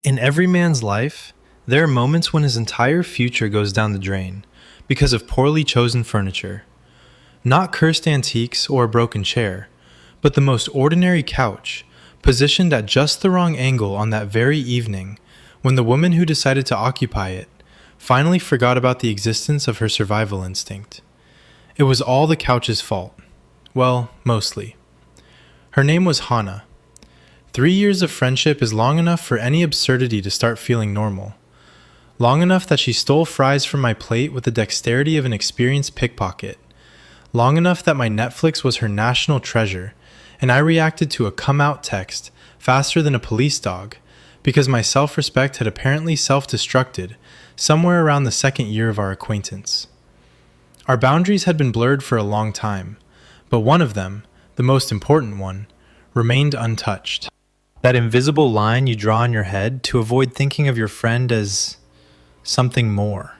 In every man's life, there are moments when his entire future goes down the drain because of poorly chosen furniture. Not cursed antiques or a broken chair, but the most ordinary couch, positioned at just the wrong angle on that very evening when the woman who decided to occupy it finally forgot about the existence of her survival instinct. It was all the couch's fault. Well, mostly. Her name was Hannah. 3 years of friendship is long enough for any absurdity to start feeling normal. Long enough that she stole fries from my plate with the dexterity of an experienced pickpocket. Long enough that my Netflix was her national treasure, and I reacted to a come-out text faster than a police dog, because my self-respect had apparently self-destructed somewhere around the second year of our acquaintance. Our boundaries had been blurred for a long time, but one of them, the most important one, remained untouched. That invisible line you draw in your head to avoid thinking of your friend as something more.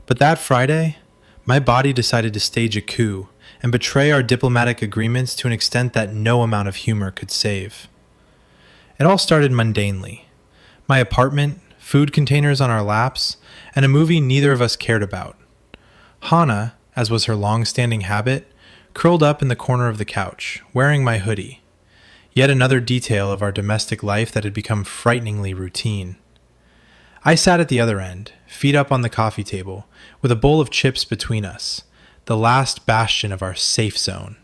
But that Friday, my body decided to stage a coup and betray our diplomatic agreements to an extent that no amount of humor could save. It all started mundanely. My apartment, food containers on our laps, and a movie neither of us cared about. Hannah, as was her long-standing habit, curled up in the corner of the couch, wearing my hoodie. Yet another detail of our domestic life that had become frighteningly routine. I sat at the other end, feet up on the coffee table, with a bowl of chips between us, the last bastion of our safe zone.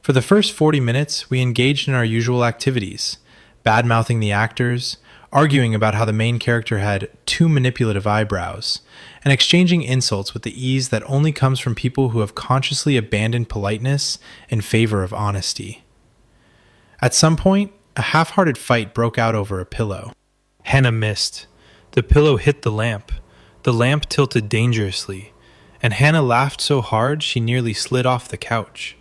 For the first 40 minutes, we engaged in our usual activities, bad-mouthing the actors, arguing about how the main character had too manipulative eyebrows, and exchanging insults with the ease that only comes from people who have consciously abandoned politeness in favor of honesty. At some point, a half-hearted fight broke out over a pillow. Hannah missed. The pillow hit the lamp. The lamp tilted dangerously, and Hannah laughed so hard she nearly slid off the couch.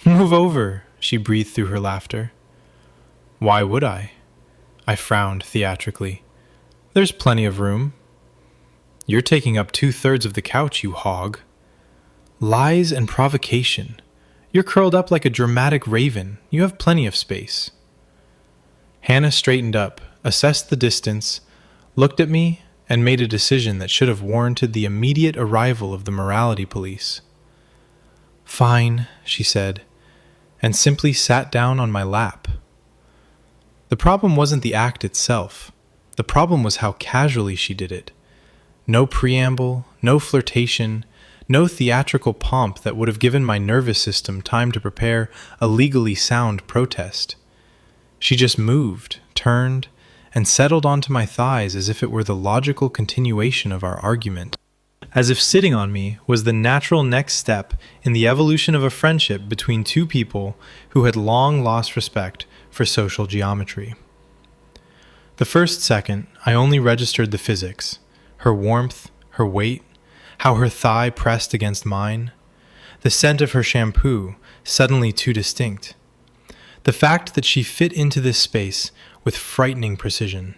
"Move over," she breathed through her laughter. "Why would I?" I frowned theatrically. "There's plenty of room." "You're taking up 2/3 of the couch, you hog." Lies and provocation. You're curled up like a dramatic raven. You have plenty of space. Hannah straightened up, assessed the distance, looked at me, and made a decision that should have warranted the immediate arrival of the morality police. "Fine," she said, and simply sat down on my lap. The problem wasn't the act itself. The problem was how casually she did it. No preamble, no flirtation, no theatrical pomp that would have given my nervous system time to prepare a legally sound protest. She just moved, turned, and settled onto my thighs as if it were the logical continuation of our argument. As if sitting on me was the natural next step in the evolution of a friendship between two people who had long lost respect for social geometry. The first second, I only registered the physics, her warmth, her weight, how her thigh pressed against mine, the scent of her shampoo, suddenly too distinct, the fact that she fit into this space with frightening precision.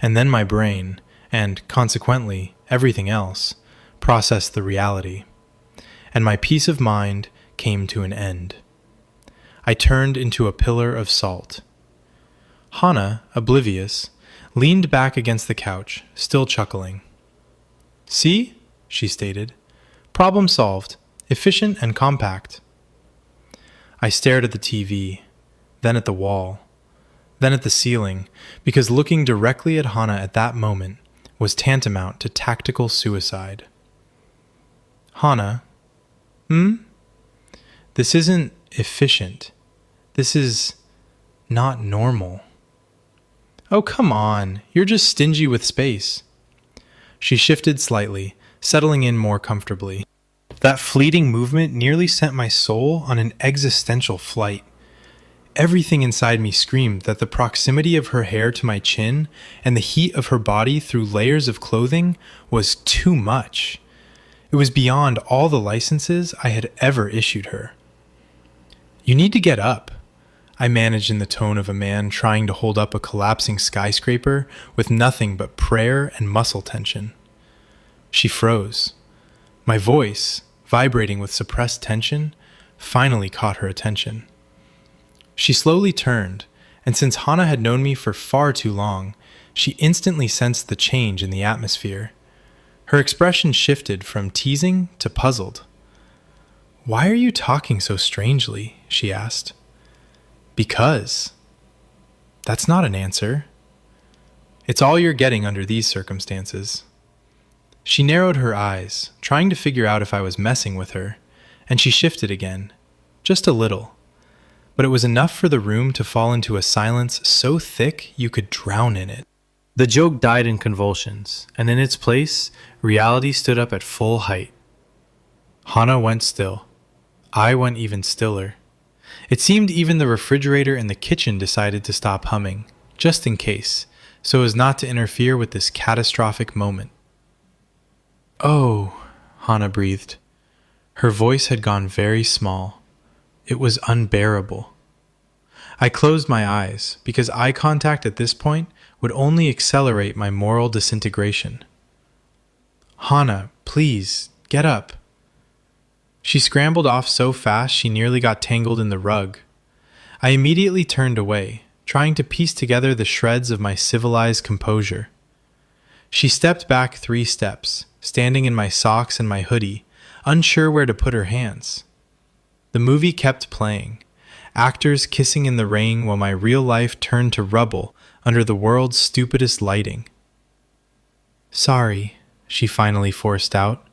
And then my brain, and consequently everything else, processed the reality, and my peace of mind came to an end. I turned into a pillar of salt. Hannah, oblivious, leaned back against the couch, still chuckling. "See?" she stated. "Problem solved. Efficient and compact." I stared at the TV, then at the wall, then at the ceiling, because looking directly at Hannah at that moment was tantamount to tactical suicide. "Hannah, This isn't efficient. This is not normal." "Oh, come on. You're just stingy with space." She shifted slightly, settling in more comfortably. That fleeting movement nearly sent my soul on an existential flight. Everything inside me screamed that the proximity of her hair to my chin and the heat of her body through layers of clothing was too much. It was beyond all the licenses I had ever issued her. "You need to get up," I managed in the tone of a man trying to hold up a collapsing skyscraper with nothing but prayer and muscle tension. She froze. My voice, vibrating with suppressed tension, finally caught her attention. She slowly turned, and since Hana had known me for far too long, she instantly sensed the change in the atmosphere. Her expression shifted from teasing to puzzled. "Why are you talking so strangely?" she asked. "Because." That's not an answer. It's all you're getting under these circumstances. She narrowed her eyes, trying to figure out if I was messing with her, and she shifted again, just a little. But it was enough for the room to fall into a silence so thick you could drown in it. The joke died in convulsions, and in its place, reality stood up at full height. Hana went still. I went even stiller. It seemed even the refrigerator in the kitchen decided to stop humming, just in case, so as not to interfere with this catastrophic moment. "Oh," Hana breathed. Her voice had gone very small. It was unbearable. I closed my eyes, because eye contact at this point would only accelerate my moral disintegration. "Hana, please, get up." She scrambled off so fast she nearly got tangled in the rug. I immediately turned away, trying to piece together the shreds of my civilized composure. She stepped back 3 steps, standing in my socks and my hoodie, unsure where to put her hands. The movie kept playing, actors kissing in the rain while my real life turned to rubble under the world's stupidest lighting. "Sorry," she finally forced out.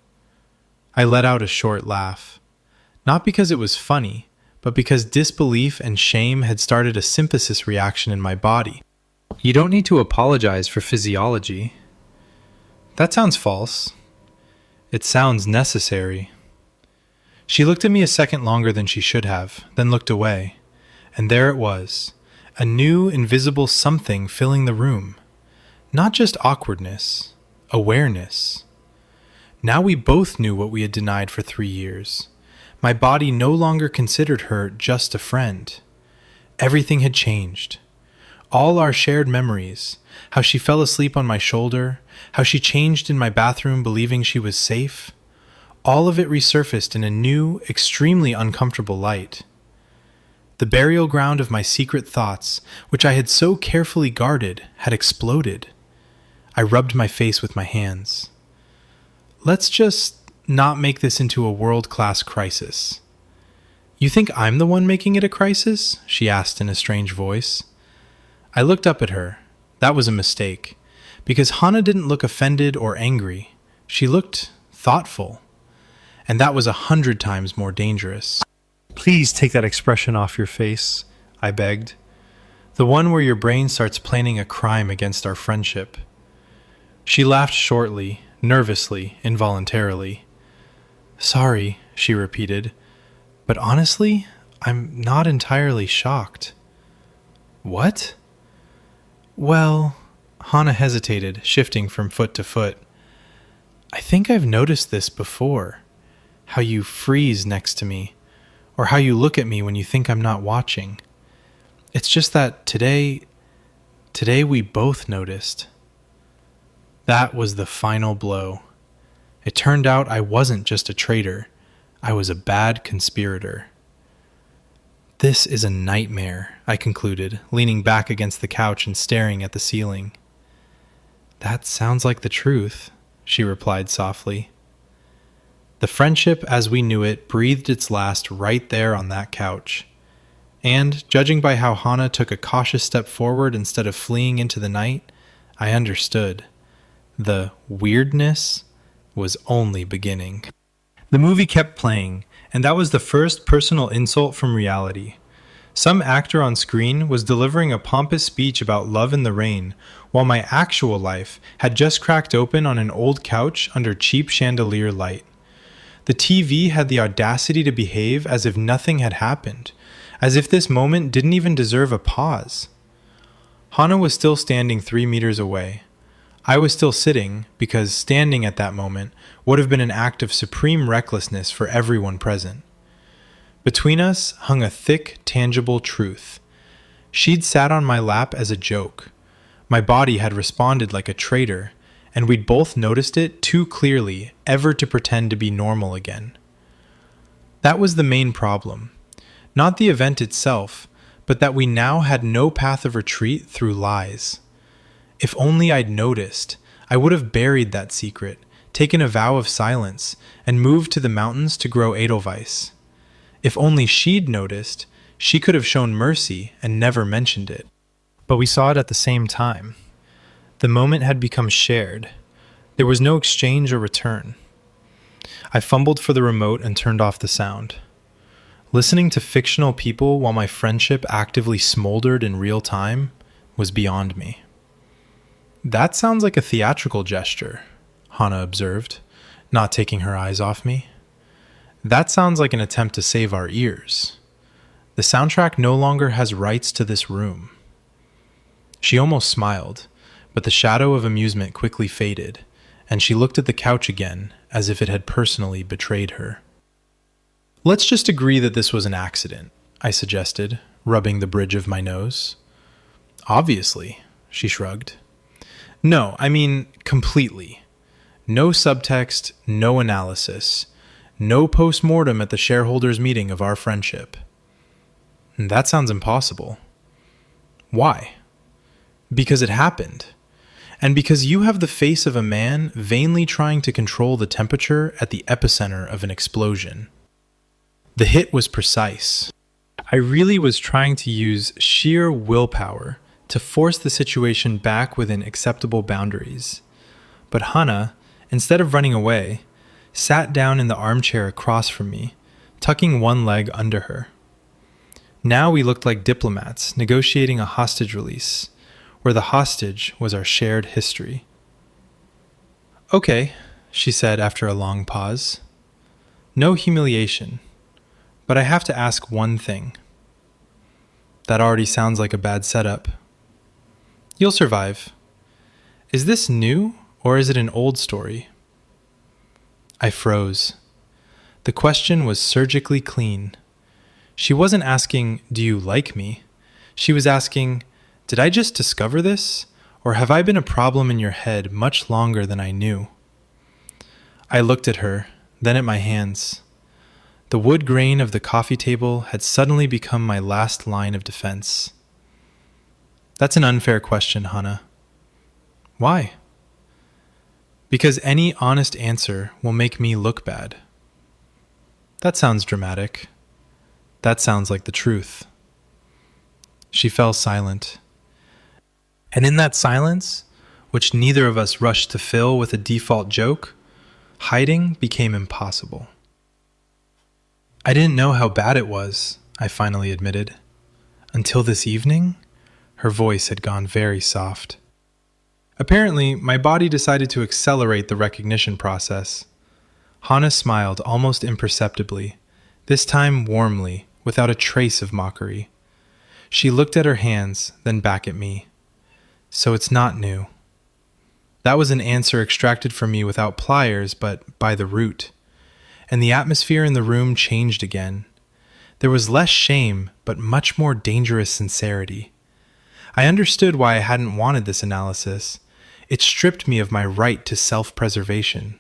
I let out a short laugh. Not because it was funny, but because disbelief and shame had started a symphysis reaction in my body. "You don't need to apologize for physiology." "That sounds false." "It sounds necessary." She looked at me a second longer than she should have, then looked away. And there it was, a new invisible something filling the room. Not just awkwardness, awareness. Now we both knew what we had denied for 3 years. My body no longer considered her just a friend. Everything had changed. All our shared memories, how she fell asleep on my shoulder, how she changed in my bathroom believing she was safe, all of it resurfaced in a new, extremely uncomfortable light. The burial ground of my secret thoughts, which I had so carefully guarded, had exploded. I rubbed my face with my hands. "Let's just not make this into a world-class crisis." "You think I'm the one making it a crisis?" she asked in a strange voice. I looked up at her. That was a mistake, because Hana didn't look offended or angry. She looked thoughtful, and that was 100 times more dangerous. "Please take that expression off your face," I begged. "The one where your brain starts planning a crime against our friendship." She laughed shortly, nervously, involuntarily. "Sorry," she repeated, "but honestly, I'm not entirely shocked." "What?" "Well," Hana hesitated, shifting from foot to foot. "I think I've noticed this before. How you freeze next to me, or how you look at me when you think I'm not watching. It's just that today we both noticed." That was the final blow. It turned out I wasn't just a traitor. I was a bad conspirator. "This is a nightmare," I concluded, leaning back against the couch and staring at the ceiling. "That sounds like the truth," she replied softly. The friendship as we knew it breathed its last right there on that couch. And, judging by how Hana took a cautious step forward instead of fleeing into the night, I understood. The weirdness was only beginning. The movie kept playing, and that was the first personal insult from reality. Some actor on screen was delivering a pompous speech about love in the rain, while my actual life had just cracked open on an old couch under cheap chandelier light. The TV had the audacity to behave as if nothing had happened, as if this moment didn't even deserve a pause. Hana was still standing 3 meters away. I was still sitting, because standing at that moment would have been an act of supreme recklessness for everyone present. Between us hung a thick, tangible truth. She'd sat on my lap as a joke. My body had responded like a traitor, and we'd both noticed it too clearly ever to pretend to be normal again. That was the main problem. Not the event itself, but that we now had no path of retreat through lies. If only I'd noticed, I would have buried that secret, taken a vow of silence, and moved to the mountains to grow Edelweiss. If only she'd noticed, she could have shown mercy and never mentioned it. But we saw it at the same time. The moment had become shared. There was no exchange or return. I fumbled for the remote and turned off the sound. Listening to fictional people while my friendship actively smoldered in real time was beyond me. "That sounds like a theatrical gesture," Hannah observed, not taking her eyes off me. "That sounds like an attempt to save our ears. The soundtrack no longer has rights to this room." She almost smiled, but the shadow of amusement quickly faded, and she looked at the couch again as if it had personally betrayed her. "Let's just agree that this was an accident," I suggested, rubbing the bridge of my nose. "Obviously," she shrugged. "No, I mean completely. No subtext, no analysis, no post-mortem at the shareholders' meeting of our friendship." "That sounds impossible." "Why?" "Because it happened. And because you have the face of a man vainly trying to control the temperature at the epicenter of an explosion. The hit was precise. I really was trying to use sheer willpower to force the situation back within acceptable boundaries. But Hannah, instead of running away, sat down in the armchair across from me, tucking one leg under her. Now we looked like diplomats negotiating a hostage release, where the hostage was our shared history. "Okay," she said after a long pause. "No humiliation, but I have to ask one thing." "That already sounds like a bad setup." "You'll survive. Is this new, or is it an old story?" I froze. The question was surgically clean. She wasn't asking, "Do you like me?" She was asking, "Did I just discover this, or have I been a problem in your head much longer than I knew?" I looked at her, then at my hands. The wood grain of the coffee table had suddenly become my last line of defense. "That's an unfair question, Hannah." "Why?" "Because any honest answer will make me look bad." "That sounds dramatic. That sounds like the truth." She fell silent. And in that silence, which neither of us rushed to fill with a default joke, hiding became impossible. "I didn't know how bad it was," I finally admitted. "Until this evening?" Her voice had gone very soft. Apparently, my body decided to accelerate the recognition process. Hannah smiled almost imperceptibly, this time warmly, without a trace of mockery. She looked at her hands, then back at me. "So it's not new." That was an answer extracted from me without pliers, but by the root. And the atmosphere in the room changed again. There was less shame, but much more dangerous sincerity. I understood why I hadn't wanted this analysis. It stripped me of my right to self-preservation.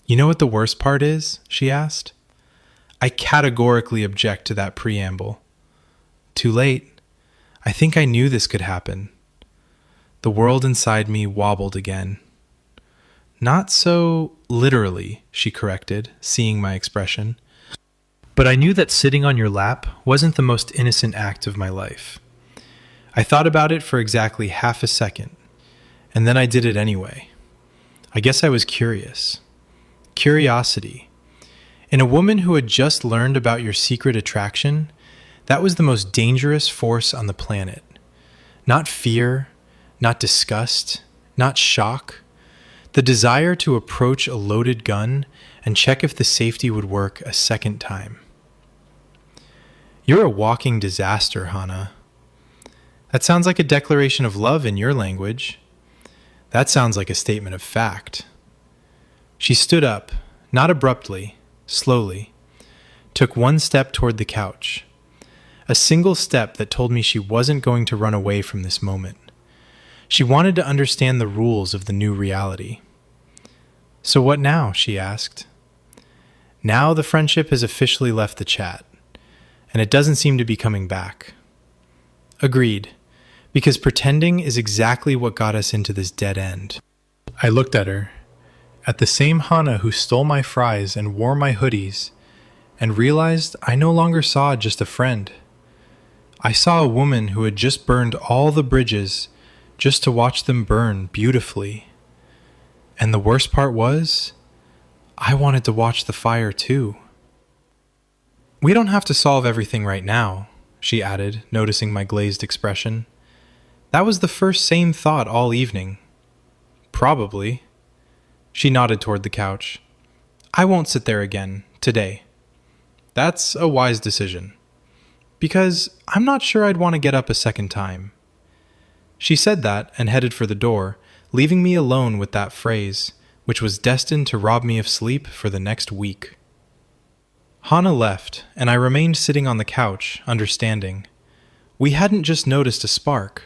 "You know what the worst part is?" she asked. "I categorically object to that preamble." Too late. I think I knew this could happen. The world inside me wobbled again. "Not so literally," she corrected, seeing my expression. "But I knew that sitting on your lap wasn't the most innocent act of my life." I thought about it for exactly half a second, and then I did it anyway. I guess I was curious. Curiosity. In a woman who had just learned about your secret attraction, that was the most dangerous force on the planet. Not fear, not disgust, not shock. The desire to approach a loaded gun and check if the safety would work a second time. "You're a walking disaster, Hannah." "That sounds like a declaration of love in your language." "That sounds like a statement of fact." She stood up, not abruptly, slowly, took one step toward the couch. A single step that told me she wasn't going to run away from this moment. She wanted to understand the rules of the new reality. "So what now?" she asked. "Now the friendship has officially left the chat, and it doesn't seem to be coming back. Agreed, because pretending is exactly what got us into this dead end. I looked at her, at the same Hana who stole my fries and wore my hoodies, and realized I no longer saw just a friend. I saw a woman who had just burned all the bridges just to watch them burn beautifully. And the worst part was, I wanted to watch the fire too. We don't have to solve everything right now, she added, noticing my glazed expression. That was the first same thought all evening. Probably. She nodded toward the couch. I won't sit there again, today. That's a wise decision. Because I'm not sure I'd want to get up a second time. She said that and headed for the door, leaving me alone with that phrase, which was destined to rob me of sleep for the next week. Hana left, and I remained sitting on the couch, understanding. We hadn't just noticed a spark.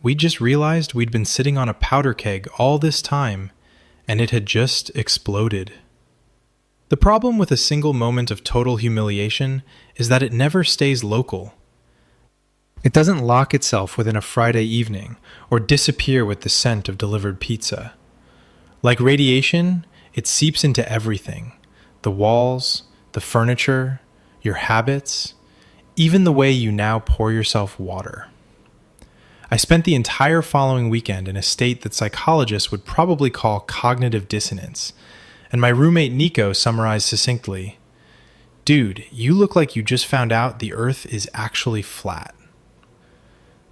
We just realized we'd been sitting on a powder keg all this time, and it had just exploded. The problem with a single moment of total humiliation is that it never stays local. It doesn't lock itself within a Friday evening or disappear with the scent of delivered pizza. Like radiation, it seeps into everything: the walls, the furniture, your habits, even the way you now pour yourself water. I spent the entire following weekend in a state that psychologists would probably call cognitive dissonance, and my roommate Nico summarized succinctly, "Dude, you look like you just found out the Earth is actually flat."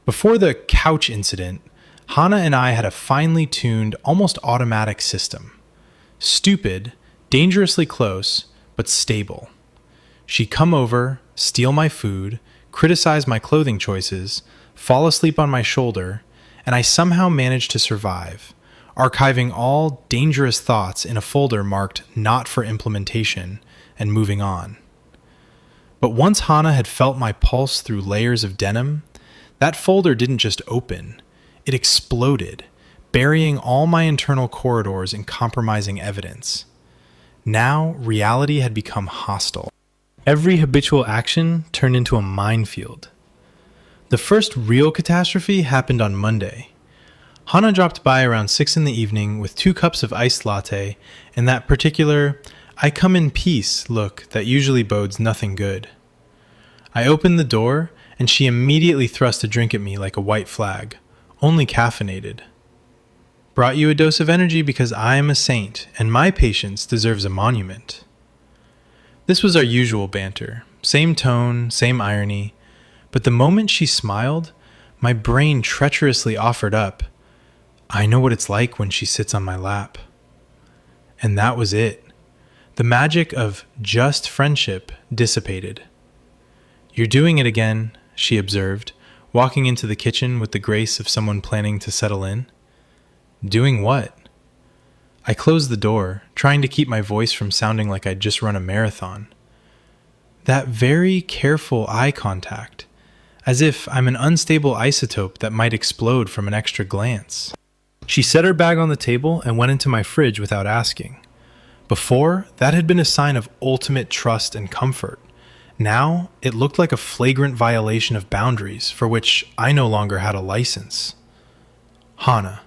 Before the couch incident, Hana and I had a finely tuned, almost automatic system. Stupid, dangerously close, but stable. She'd come over, steal my food, criticize my clothing choices, fall asleep on my shoulder, and I somehow managed to survive, archiving all dangerous thoughts in a folder marked "not for implementation" and moving on. But once Hana had felt my pulse through layers of denim, that folder didn't just open, it exploded, burying all my internal corridors in compromising evidence. Now, reality had become hostile. Every habitual action turned into a minefield. The first real catastrophe happened on Monday. Hana dropped by around 6 in the evening with 2 cups of iced latte and that particular "I come in peace" look that usually bodes nothing good. I opened the door, and she immediately thrust a drink at me like a white flag, only caffeinated. "Brought you a dose of energy because I am a saint, and my patience deserves a monument." This was our usual banter, same tone, same irony, but the moment she smiled, my brain treacherously offered up, "I know what it's like when she sits on my lap." And that was it. The magic of just friendship dissipated. "You're doing it again," she observed, walking into the kitchen with the grace of someone planning to settle in. "Doing what?" I closed the door, trying to keep my voice from sounding like I'd just run a marathon. That very careful eye contact, as if I'm an unstable isotope that might explode from an extra glance. She set her bag on the table and went into my fridge without asking. Before, that had been a sign of ultimate trust and comfort. Now, it looked like a flagrant violation of boundaries for which I no longer had a license. "Hana."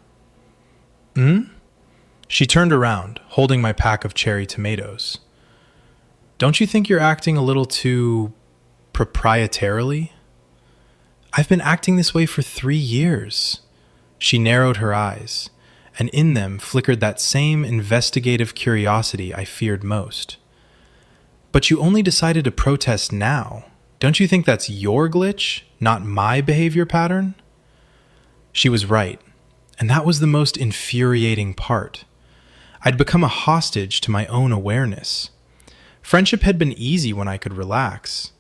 She turned around, holding my pack of cherry tomatoes. "Don't you think you're acting a little too proprietarily?" "I've been acting this way for 3 years." She narrowed her eyes, and in them flickered that same investigative curiosity I feared most. "But you only decided to protest now. Don't you think that's your glitch, not my behavior pattern?" She was right, and that was the most infuriating part. I'd become a hostage to my own awareness. Friendship had been easy when I could relax.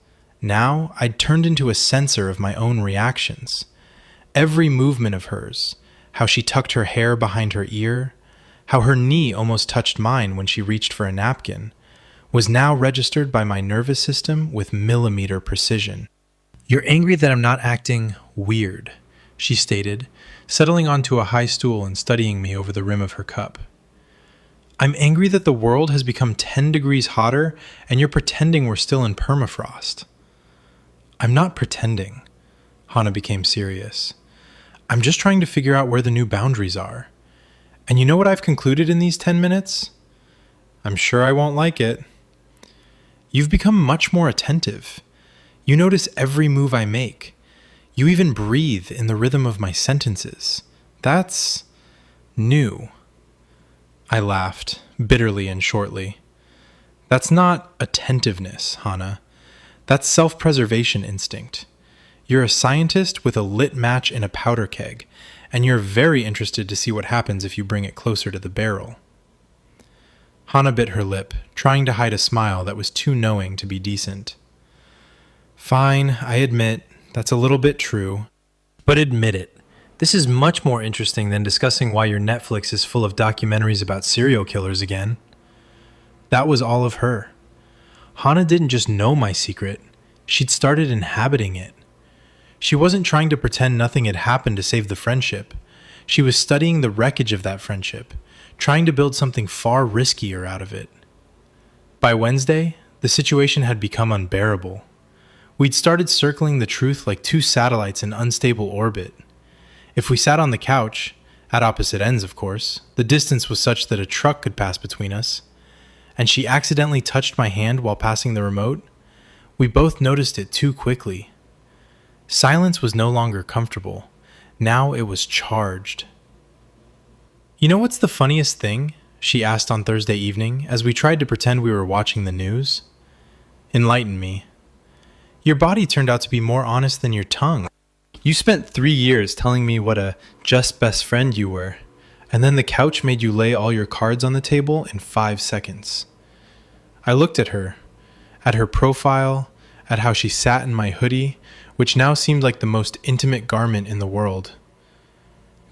Now I'd turned into a censor of my own reactions. Every movement of hers, how she tucked her hair behind her ear, how her knee almost touched mine when she reached for a napkin, was now registered by my nervous system with millimeter precision. "You're angry that I'm not acting weird," she stated, settling onto a high stool and studying me over the rim of her cup. "I'm angry that the world has become 10 degrees hotter and you're pretending we're still in permafrost." "I'm not pretending," Hana became serious. I'm just trying to figure out where the new boundaries are. And you know what I've concluded in these 10 minutes? I'm sure I won't like it. You've become much more attentive. You notice every move I make. You even breathe in the rhythm of my sentences. That's new. I laughed, bitterly and shortly. That's not attentiveness, Hana. That's self-preservation instinct. You're a scientist with a lit match in a powder keg, and you're very interested to see what happens if you bring it closer to the barrel. Hana bit her lip, trying to hide a smile that was too knowing to be decent. Fine, I admit, that's a little bit true. But admit it. This is much more interesting than discussing why your Netflix is full of documentaries about serial killers again. That was all of her. Hana didn't just know my secret, she'd started inhabiting it. She wasn't trying to pretend nothing had happened to save the friendship. She was studying the wreckage of that friendship, trying to build something far riskier out of it. By Wednesday, the situation had become unbearable. We'd started circling the truth like two satellites in unstable orbit. If we sat on the couch, at opposite ends of course, the distance was such that a truck could pass between us, and she accidentally touched my hand while passing the remote, we both noticed it too quickly. Silence was no longer comfortable. Now it was charged. You know what's the funniest thing? She asked on Thursday evening as we tried to pretend we were watching the news. Enlighten me. Your body turned out to be more honest than your tongue. You spent 3 years telling me what a just best friend you were, and then the couch made you lay all your cards on the table in 5 seconds. I looked at her profile, at how she sat in my hoodie, which now seemed like the most intimate garment in the world.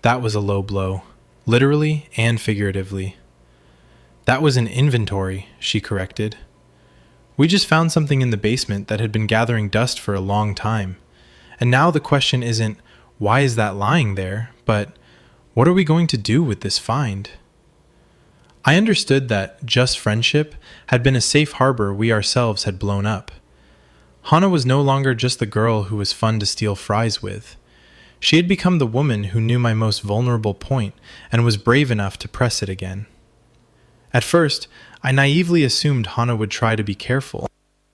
That was a low blow, literally and figuratively. That was an inventory, she corrected. We just found something in the basement that had been gathering dust for a long time. And now the question isn't, why is that lying there, but what are we going to do with this find? I understood that just friendship had been a safe harbor we ourselves had blown up. Hana was no longer just the girl who was fun to steal fries with. She had become the woman who knew my most vulnerable point and was brave enough to press it again. At first, I naively assumed Hana would try to be careful.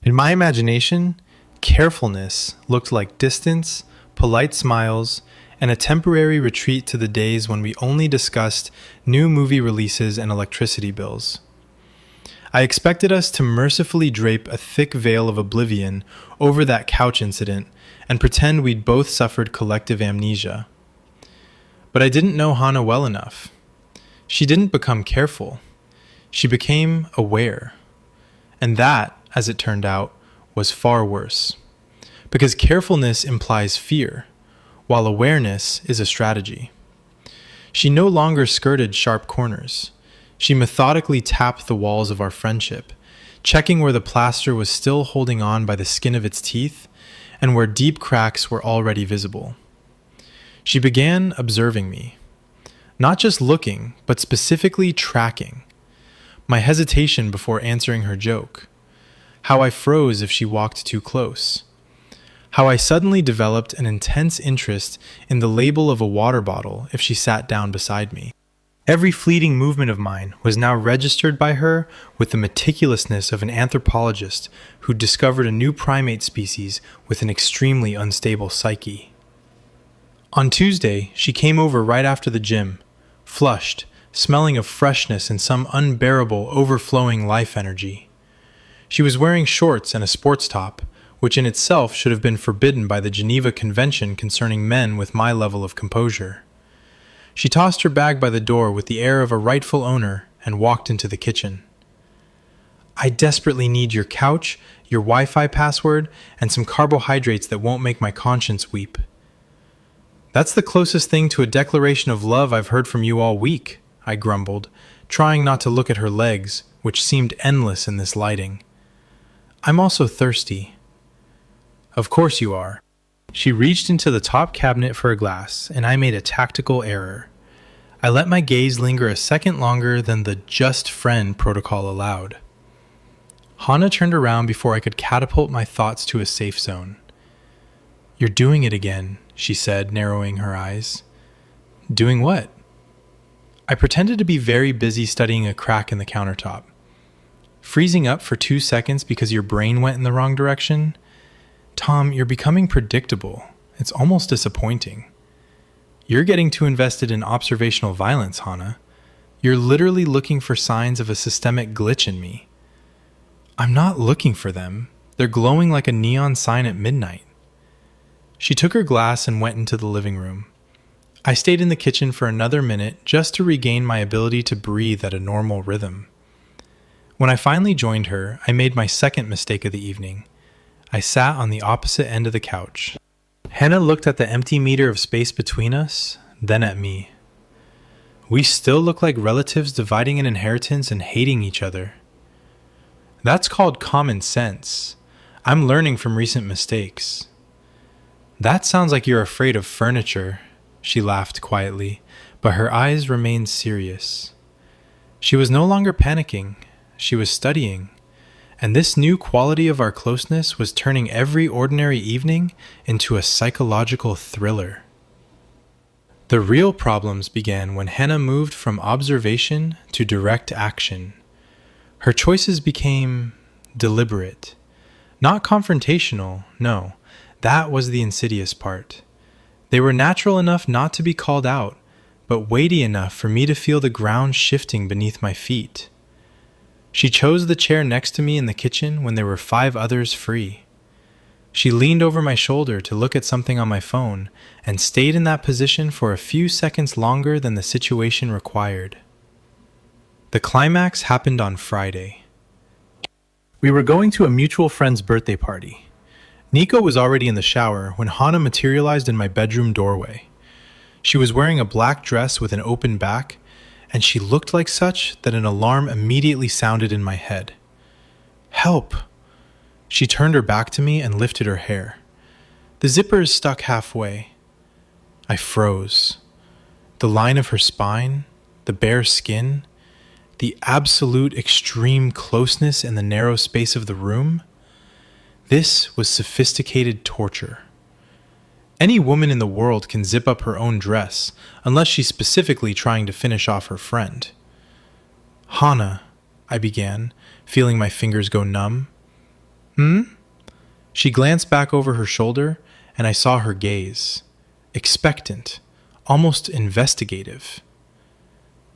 In my imagination, carefulness looked like distance, polite smiles, and a temporary retreat to the days when we only discussed new movie releases and electricity bills. I expected us to mercifully drape a thick veil of oblivion over that couch incident and pretend we'd both suffered collective amnesia. But I didn't know Hana well enough. She didn't become careful. She became aware. And that, as it turned out, was far worse. Because carefulness implies fear, while awareness is a strategy. She no longer skirted sharp corners. She methodically tapped the walls of our friendship, checking where the plaster was still holding on by the skin of its teeth and where deep cracks were already visible. She began observing me, not just looking, but specifically tracking. My hesitation before answering her joke, how I froze if she walked too close, how I suddenly developed an intense interest in the label of a water bottle if she sat down beside me. Every fleeting movement of mine was now registered by her with the meticulousness of an anthropologist who discovered a new primate species with an extremely unstable psyche. On Tuesday, she came over right after the gym, flushed, smelling of freshness and some unbearable, overflowing life energy. She was wearing shorts and a sports top, which in itself should have been forbidden by the Geneva Convention concerning men with my level of composure. She tossed her bag by the door with the air of a rightful owner and walked into the kitchen. I desperately need your couch, your Wi-Fi password, and some carbohydrates that won't make my conscience weep. That's the closest thing to a declaration of love I've heard from you all week, I grumbled, trying not to look at her legs, which seemed endless in this lighting. I'm also thirsty. Of course you are. She reached into the top cabinet for a glass, and I made a tactical error. I let my gaze linger a second longer than the just friend protocol allowed. Hana turned around before I could catapult my thoughts to a safe zone. "You're doing it again," she said, narrowing her eyes. "Doing what?" I pretended to be very busy studying a crack in the countertop. "Freezing up for 2 seconds because your brain went in the wrong direction? Tom, you're becoming predictable. It's almost disappointing. You're getting too invested in observational violence, Hannah. You're literally looking for signs of a systemic glitch in me." "I'm not looking for them. They're glowing like a neon sign at midnight." She took her glass and went into the living room. I stayed in the kitchen for another minute just to regain my ability to breathe at a normal rhythm. When I finally joined her, I made my second mistake of the evening. I sat on the opposite end of the couch. Hannah looked at the empty meter of space between us, then at me. We still look like relatives dividing an inheritance and hating each other. That's called common sense. I'm learning from recent mistakes. That sounds like you're afraid of furniture, she laughed quietly, but her eyes remained serious. She was no longer panicking, she was studying, and this new quality of our closeness was turning every ordinary evening into a psychological thriller. The real problems began when Hannah moved from observation to direct action. Her choices became deliberate. Not confrontational, no, that was the insidious part. They were natural enough not to be called out, but weighty enough for me to feel the ground shifting beneath my feet. She chose the chair next to me in the kitchen when there were 5 others free. She leaned over my shoulder to look at something on my phone and stayed in that position for a few seconds longer than the situation required. The climax happened on Friday. We were going to a mutual friend's birthday party. Nico was already in the shower when Hannah materialized in my bedroom doorway. She was wearing a black dress with an open back, and she looked like such that an alarm immediately sounded in my head. "Help!" She turned her back to me and lifted her hair. "The zipper is stuck halfway." I froze. The line of her spine, the bare skin, the absolute extreme closeness in the narrow space of the room. This was sophisticated torture. Any woman in the world can zip up her own dress, unless she's specifically trying to finish off her friend. "Hannah," I began, feeling my fingers go numb. She glanced back over her shoulder, and I saw her gaze. Expectant, almost investigative.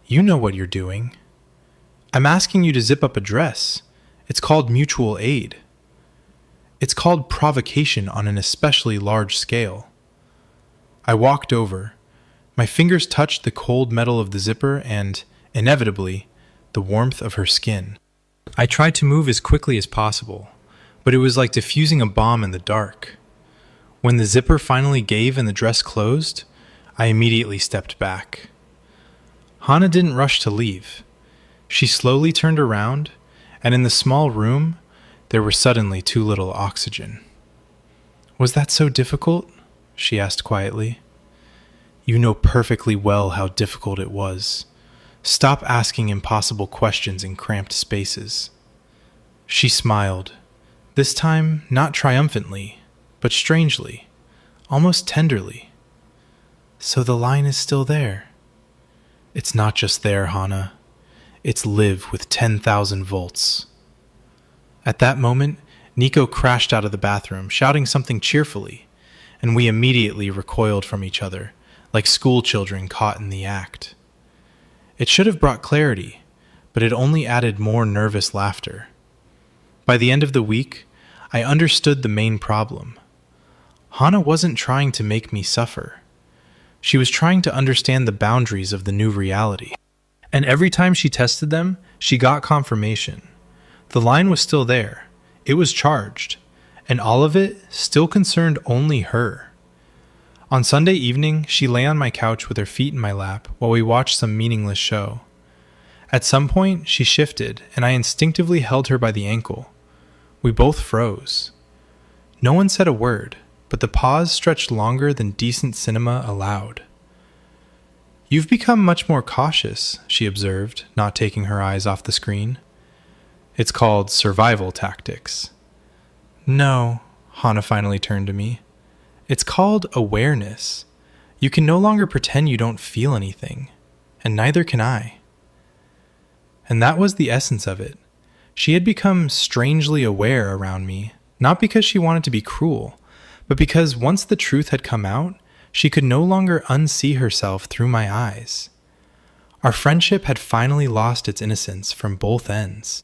"You know what you're doing. I'm asking you to zip up a dress. It's called mutual aid. It's called provocation on an especially large scale." I walked over. My fingers touched the cold metal of the zipper and, inevitably, the warmth of her skin. I tried to move as quickly as possible, but it was like defusing a bomb in the dark. When the zipper finally gave and the dress closed, I immediately stepped back. Hannah didn't rush to leave. She slowly turned around, and in the small room, there was suddenly too little oxygen. "Was that so difficult?" she asked quietly. "You know perfectly well how difficult it was. Stop asking impossible questions in cramped spaces." She smiled, this time not triumphantly, but strangely, almost tenderly. "So the line is still there." "It's not just there, Hannah. It's live with 10,000 volts. At that moment, Nico crashed out of the bathroom, shouting something cheerfully, and we immediately recoiled from each other, like school children caught in the act. It should have brought clarity, but it only added more nervous laughter. By the end of the week, I understood the main problem. Hannah wasn't trying to make me suffer. She was trying to understand the boundaries of the new reality. And every time she tested them, she got confirmation. The line was still there. It was charged. And all of it still concerned only her. On Sunday evening, she lay on my couch with her feet in my lap while we watched some meaningless show. At some point, she shifted, and I instinctively held her by the ankle. We both froze. No one said a word, but the pause stretched longer than decent cinema allowed. "You've become much more cautious," she observed, not taking her eyes off the screen. "It's called survival tactics." "No," Hannah finally turned to me. It's called awareness. You can no longer pretend you don't feel anything, and neither can I. And that was the essence of it. She had become strangely aware around me, not because she wanted to be cruel, but because once the truth had come out, she could no longer unsee herself through my eyes. Our friendship had finally lost its innocence from both ends.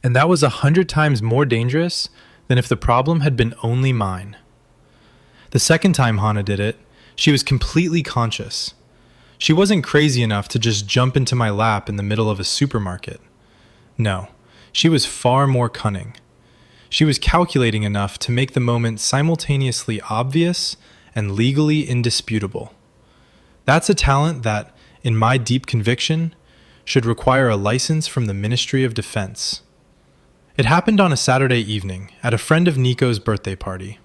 And that was 100 times more dangerous than if the problem had been only mine. The second time Hannah did it, she was completely conscious. She wasn't crazy enough to just jump into my lap in the middle of a supermarket. No, she was far more cunning. She was calculating enough to make the moment simultaneously obvious and legally indisputable. That's a talent that, in my deep conviction, should require a license from the Ministry of Defense. It happened on a Saturday evening at a friend of Nico's birthday party.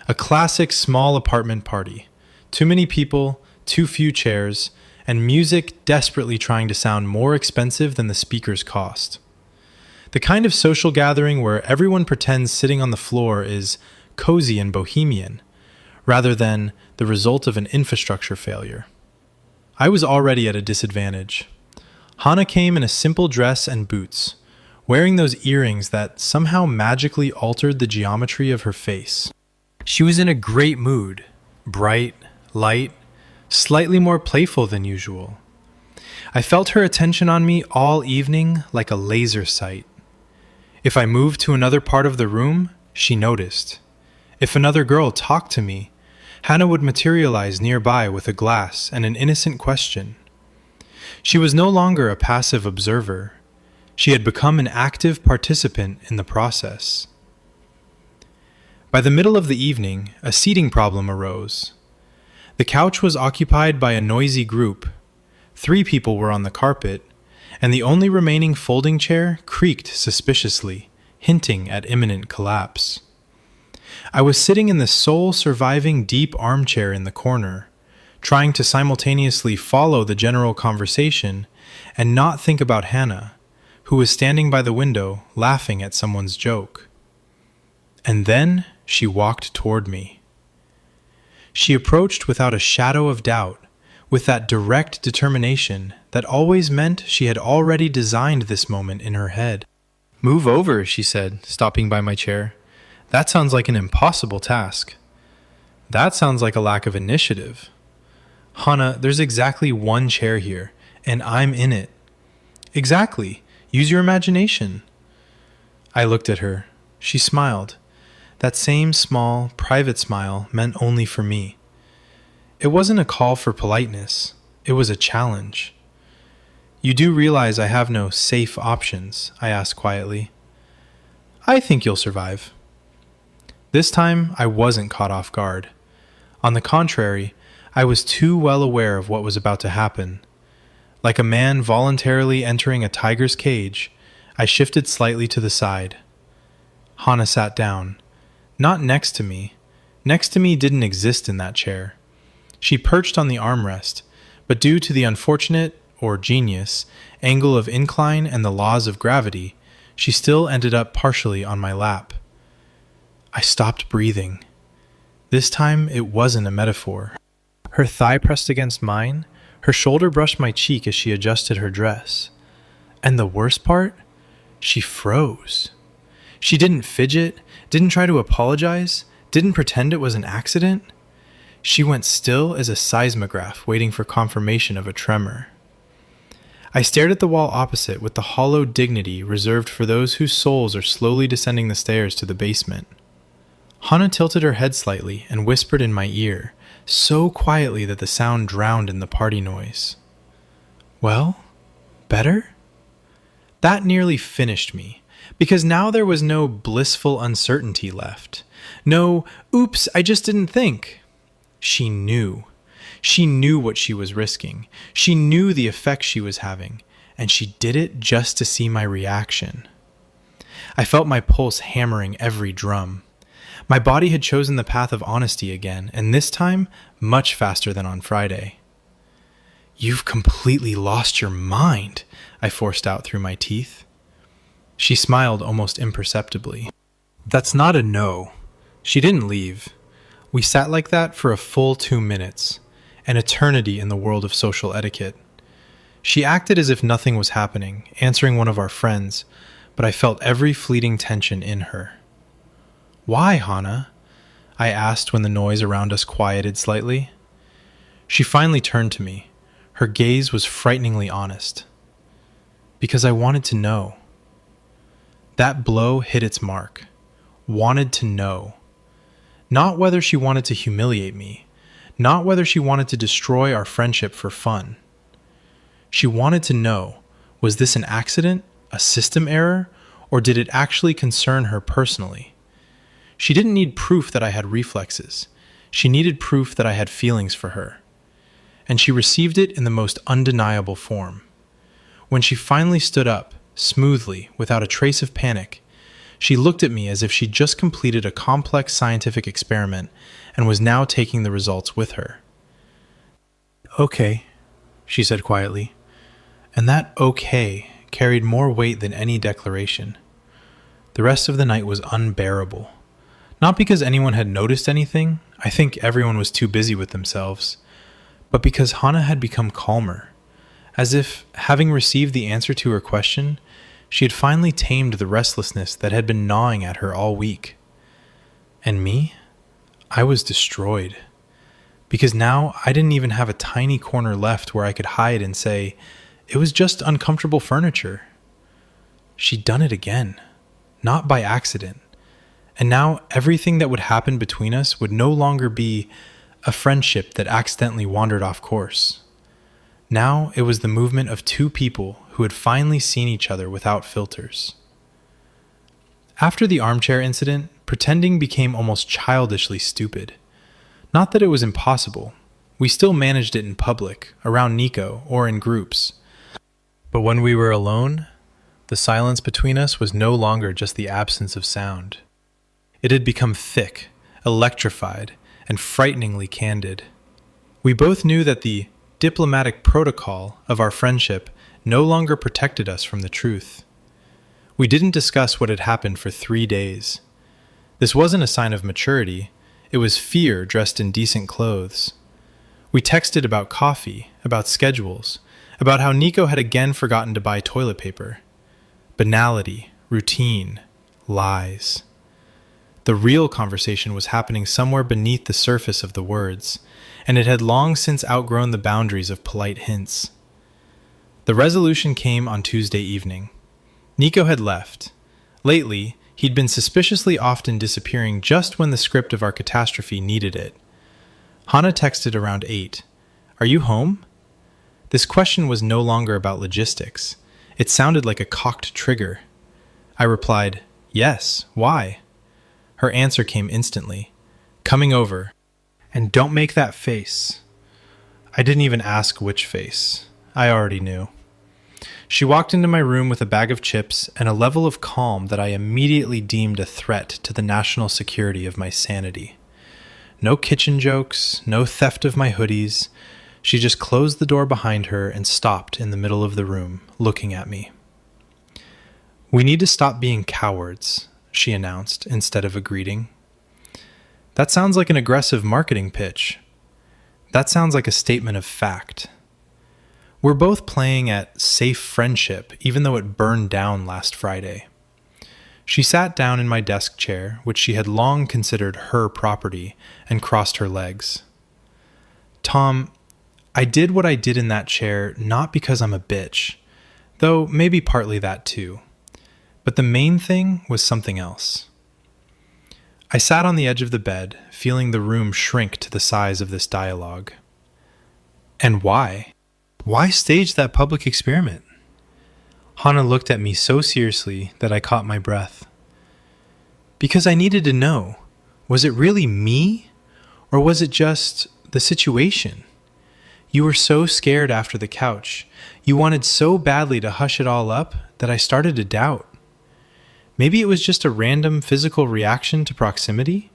A classic small apartment party. Too many people, too few chairs, and music desperately trying to sound more expensive than the speakers cost. The kind of social gathering where everyone pretends sitting on the floor is cozy and bohemian, rather than the result of an infrastructure failure. I was already at a disadvantage. Hannah came in a simple dress and boots, wearing those earrings that somehow magically altered the geometry of her face. She was in a great mood, bright, light, slightly more playful than usual. I felt her attention on me all evening like a laser sight. If I moved to another part of the room, she noticed. If another girl talked to me, Hannah would materialize nearby with a glass and an innocent question. She was no longer a passive observer. She had become an active participant in the process. By the middle of the evening, a seating problem arose. The couch was occupied by a noisy group. 3 people were on the carpet, and the only remaining folding chair creaked suspiciously, hinting at imminent collapse. I was sitting in the sole surviving deep armchair in the corner, trying to simultaneously follow the general conversation and not think about Hannah, who was standing by the window laughing at someone's joke. And then she walked toward me. She approached without a shadow of doubt, with that direct determination that always meant she had already designed this moment in her head. "Move over," she said, stopping by my chair. "That sounds like an impossible task. That sounds like a lack of initiative. Hannah, there's exactly 1 chair here, and I'm in it." "Exactly. Use your imagination." I looked at her. She smiled. That same small, private smile meant only for me. It wasn't a call for politeness. It was a challenge. "You do realize I have no safe options?" I asked quietly. "I think you'll survive." This time, I wasn't caught off guard. On the contrary, I was too well aware of what was about to happen. Like a man voluntarily entering a tiger's cage, I shifted slightly to the side. Hannah sat down. Not next to me. Next to me didn't exist in that chair. She perched on the armrest, but due to the unfortunate, or genius, angle of incline and the laws of gravity, she still ended up partially on my lap. I stopped breathing. This time it wasn't a metaphor. Her thigh pressed against mine, her shoulder brushed my cheek as she adjusted her dress. And the worst part? She froze. She didn't fidget, didn't try to apologize, didn't pretend it was an accident. She went still as a seismograph waiting for confirmation of a tremor. I stared at the wall opposite with the hollow dignity reserved for those whose souls are slowly descending the stairs to the basement. Hannah tilted her head slightly and whispered in my ear, so quietly that the sound drowned in the party noise. "Well, better?" That nearly finished me, because now there was no blissful uncertainty left. No, "oops, I just didn't think." She knew. She knew what she was risking. She knew the effect she was having, and she did it just to see my reaction. I felt my pulse hammering every drum. My body had chosen the path of honesty again, and this time, much faster than on Friday. "You've completely lost your mind," I forced out through my teeth. She smiled almost imperceptibly. "That's not a no." She didn't leave. We sat like that for a full 2 minutes, an eternity in the world of social etiquette. She acted as if nothing was happening, answering one of our friends, but I felt every fleeting tension in her. "Why, Hannah?" I asked when the noise around us quieted slightly. She finally turned to me. Her gaze was frighteningly honest. "Because I wanted to know." That blow hit its mark. Wanted to know. Not whether she wanted to humiliate me, not whether she wanted to destroy our friendship for fun. She wanted to know, was this an accident, a system error, or did it actually concern her personally? She didn't need proof that I had reflexes. She needed proof that I had feelings for her. And she received it in the most undeniable form. When she finally stood up, smoothly, without a trace of panic, she looked at me as if she'd just completed a complex scientific experiment and was now taking the results with her. "Okay," she said quietly. And that "okay" carried more weight than any declaration. The rest of the night was unbearable. Not because anyone had noticed anything, I think everyone was too busy with themselves, but because Hannah had become calmer, as if, having received the answer to her question, she had finally tamed the restlessness that had been gnawing at her all week. And me? I was destroyed. Because now I didn't even have a tiny corner left where I could hide and say, it was just uncomfortable furniture. She'd done it again, not by accident. And now everything that would happen between us would no longer be a friendship that accidentally wandered off course. Now it was the movement of two people who had finally seen each other without filters. After the armchair incident, pretending became almost childishly stupid. Not that it was impossible. We still managed it in public, around Nico, or in groups. But when we were alone, the silence between us was no longer just the absence of sound. It had become thick, electrified, and frighteningly candid. We both knew that the diplomatic protocol of our friendship no longer protected us from the truth. We didn't discuss what had happened for 3 days. This wasn't a sign of maturity. It was fear dressed in decent clothes. We texted about coffee, about schedules, about how Nico had again forgotten to buy toilet paper. Banality, routine, lies. The real conversation was happening somewhere beneath the surface of the words, and it had long since outgrown the boundaries of polite hints. The resolution came on Tuesday evening. Nico had left. Lately, he'd been suspiciously often disappearing just when the script of our catastrophe needed it. Hannah texted around 8. "Are you home?" This question was no longer about logistics. It sounded like a cocked trigger. I replied, "Yes, why?" Her answer came instantly. "Coming over. And don't make that face." I didn't even ask which face. I already knew. She walked into my room with a bag of chips and a level of calm that I immediately deemed a threat to the national security of my sanity. No kitchen jokes, no theft of my hoodies. She just closed the door behind her and stopped in the middle of the room, looking at me. "We need to stop being cowards," she announced instead of a greeting. That sounds like an aggressive marketing pitch. That sounds like a statement of fact. We're both playing at safe friendship, even though it burned down last Friday. She sat down in my desk chair, which she had long considered her property, and crossed her legs. "Tom, I did what I did in that chair not because I'm a bitch, though maybe partly that too. But the main thing was something else." I sat on the edge of the bed, feeling the room shrink to the size of this dialogue. And why? Why stage that public experiment? Hannah looked at me so seriously that I caught my breath. Because I needed to know, was it really me? Or was it just the situation? You were so scared after the couch. You wanted so badly to hush it all up that I started to doubt. Maybe it was just a random physical reaction to proximity?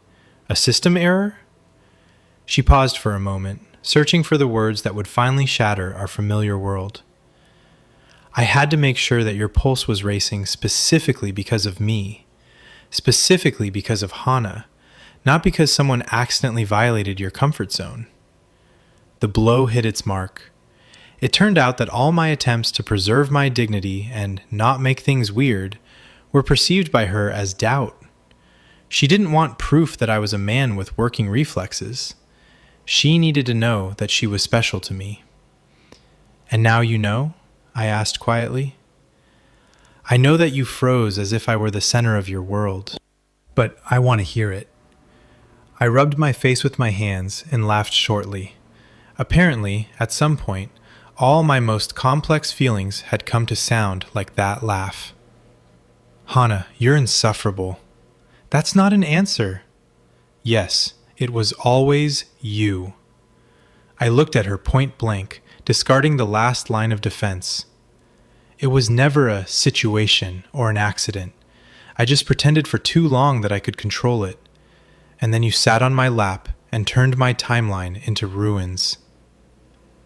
A system error? She paused for a moment, searching for the words that would finally shatter our familiar world. "I had to make sure that your pulse was racing specifically because of me. Specifically because of Hannah. not because someone accidentally violated your comfort zone. The blow hit its mark. It turned out that all my attempts to preserve my dignity and not make things weird were perceived by her as doubt. She didn't want proof that I was a man with working reflexes. She needed to know that she was special to me. "And now you know?" I asked quietly. "I know that you froze as if I were the center of your world. But I want to hear it." I rubbed my face with my hands and laughed shortly. Apparently, at some point, all my most complex feelings had come to sound like that laugh. "Hannah, you're insufferable." "That's not an answer." "Yes, it was always you." I looked at her point blank, discarding the last line of defense. "It was never a situation or an accident. I just pretended for too long that I could control it. And then you sat on my lap and turned my timeline into ruins."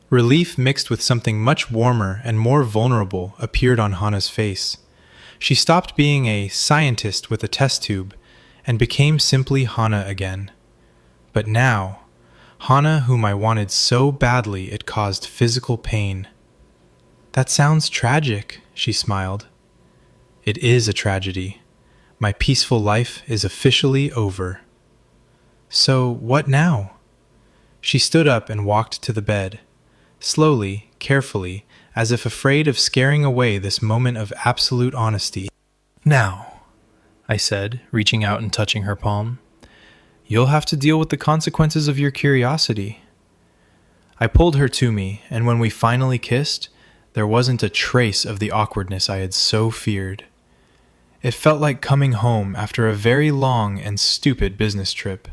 Relief mixed with something much warmer and more vulnerable appeared on Hannah's face. She stopped being a scientist with a test tube and became simply Hannah again. But now, Hannah whom I wanted so badly it caused physical pain. "That sounds tragic," she smiled. "It is a tragedy. My peaceful life is officially over." "So what now?" She stood up and walked to the bed. Slowly, carefully, as if afraid of scaring away this moment of absolute honesty. "Now," I said, reaching out and touching her palm, "you'll have to deal with the consequences of your curiosity." I pulled her to me, and when we finally kissed, there wasn't a trace of the awkwardness I had so feared. It felt like coming home after a very long and stupid business trip.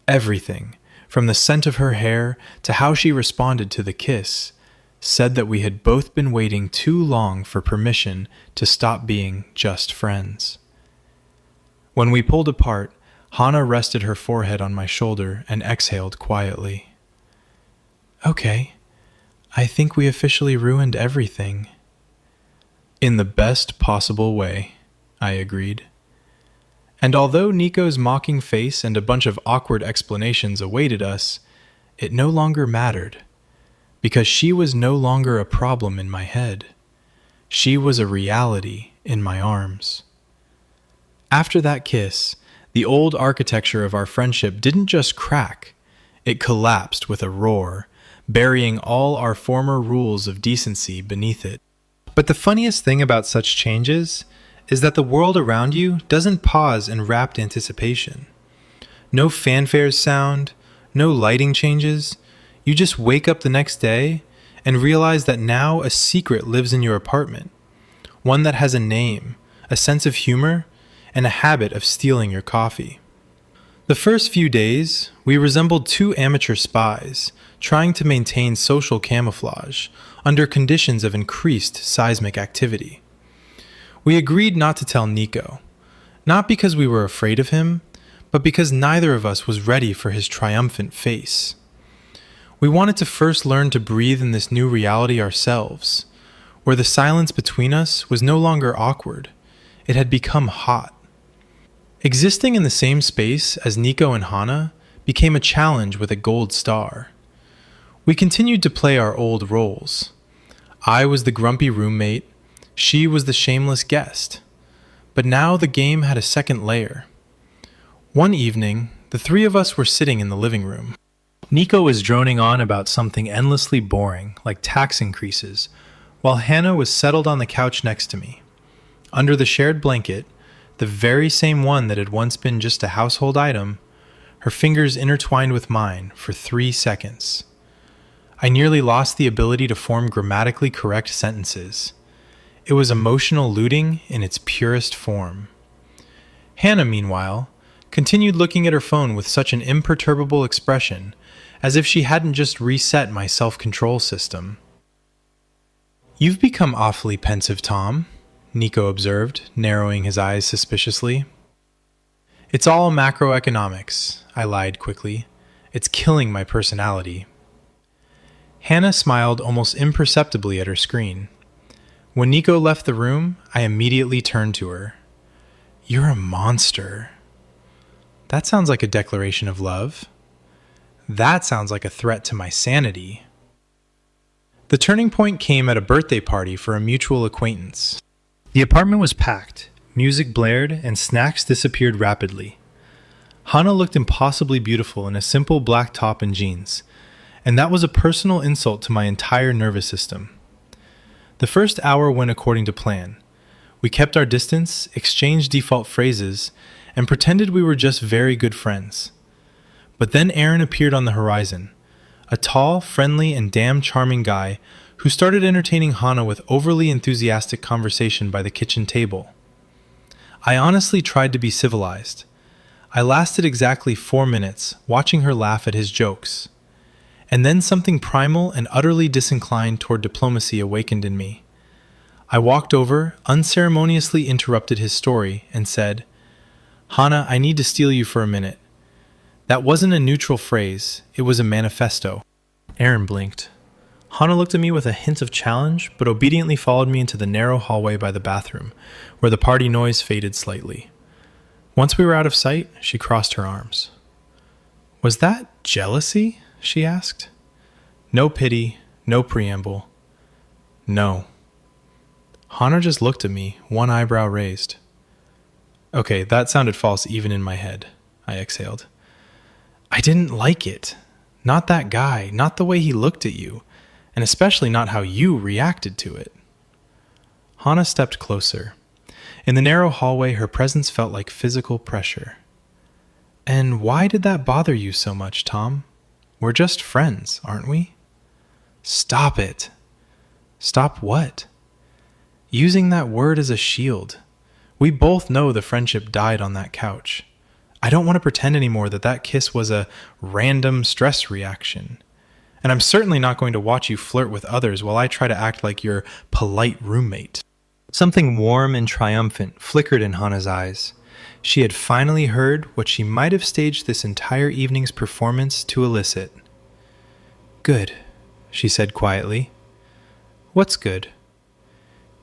Everything, from the scent of her hair to how she responded to the kiss, said that we had both been waiting too long for permission to stop being just friends. When we pulled apart, Hannah rested her forehead on my shoulder and exhaled quietly. "Okay, I think we officially ruined everything." "In the best possible way," I agreed. And although Nico's mocking face and a bunch of awkward explanations awaited us, it no longer mattered, because she was no longer a problem in my head. She was a reality in my arms. After that kiss, the old architecture of our friendship didn't just crack, it collapsed with a roar, burying all our former rules of decency beneath it. But the funniest thing about such changes is that the world around you doesn't pause in rapt anticipation. No fanfares sound, no lighting changes. You just wake up the next day and realize that now a secret lives in your apartment, one that has a name, a sense of humor, and a habit of stealing your coffee. The first few days, we resembled two amateur spies, trying to maintain social camouflage under conditions of increased seismic activity. We agreed not to tell Nico, not because we were afraid of him, but because neither of us was ready for his triumphant face. We wanted to first learn to breathe in this new reality ourselves, where the silence between us was no longer awkward. It had become hot. Existing in the same space as Nico and Hannah became a challenge with a gold star. We continued to play our old roles. I was the grumpy roommate, she was the shameless guest. But now the game had a second layer. One evening, the three of us were sitting in the living room. Nico was droning on about something endlessly boring, like tax increases, while Hannah was settled on the couch next to me. Under the shared blanket, the very same one that had once been just a household item, her fingers intertwined with mine for 3 seconds. I nearly lost the ability to form grammatically correct sentences. It was emotional looting in its purest form. Hannah, meanwhile, continued looking at her phone with such an imperturbable expression, as if she hadn't just reset my self-control system. "You've become awfully pensive, Tom," Nico observed, narrowing his eyes suspiciously. "It's all macroeconomics," I lied quickly. "It's killing my personality." Hannah smiled almost imperceptibly at her screen. When Nico left the room, I immediately turned to her. "You're a monster." That sounds like a declaration of love. That sounds like a threat to my sanity. The turning point came at a birthday party for a mutual acquaintance. The apartment was packed, music blared, and snacks disappeared rapidly. Hana looked impossibly beautiful in a simple black top and jeans, and that was a personal insult to my entire nervous system. The first hour went according to plan. We kept our distance, exchanged default phrases, and pretended we were just very good friends. But then Aaron appeared on the horizon, a tall, friendly, and damn charming guy who started entertaining Hana with overly enthusiastic conversation by the kitchen table. I honestly tried to be civilized. I lasted exactly 4 minutes, watching her laugh at his jokes. And then something primal and utterly disinclined toward diplomacy awakened in me. I walked over, unceremoniously interrupted his story, and said, "Hana, I need to steal you for a minute." That wasn't a neutral phrase, it was a manifesto. Aaron blinked. Hana looked at me with a hint of challenge, but obediently followed me into the narrow hallway by the bathroom, where the party noise faded slightly. Once we were out of sight, she crossed her arms. "Was that jealousy?" she asked. No pity, no preamble. No. Hana just looked at me, one eyebrow raised. Okay, that sounded false even in my head, I exhaled. I didn't like it. Not that guy, not the way he looked at you, and especially not how you reacted to it. Hana stepped closer. In the narrow hallway, her presence felt like physical pressure. And why did that bother you so much, Tom? We're just friends, aren't we? Stop it. Stop what? Using that word as a shield. We both know the friendship died on that couch. I don't want to pretend anymore that that kiss was a random stress reaction. And I'm certainly not going to watch you flirt with others while I try to act like your polite roommate. Something warm and triumphant flickered in Hana's eyes. She had finally heard what she might have staged this entire evening's performance to elicit. Good, she said quietly. What's good?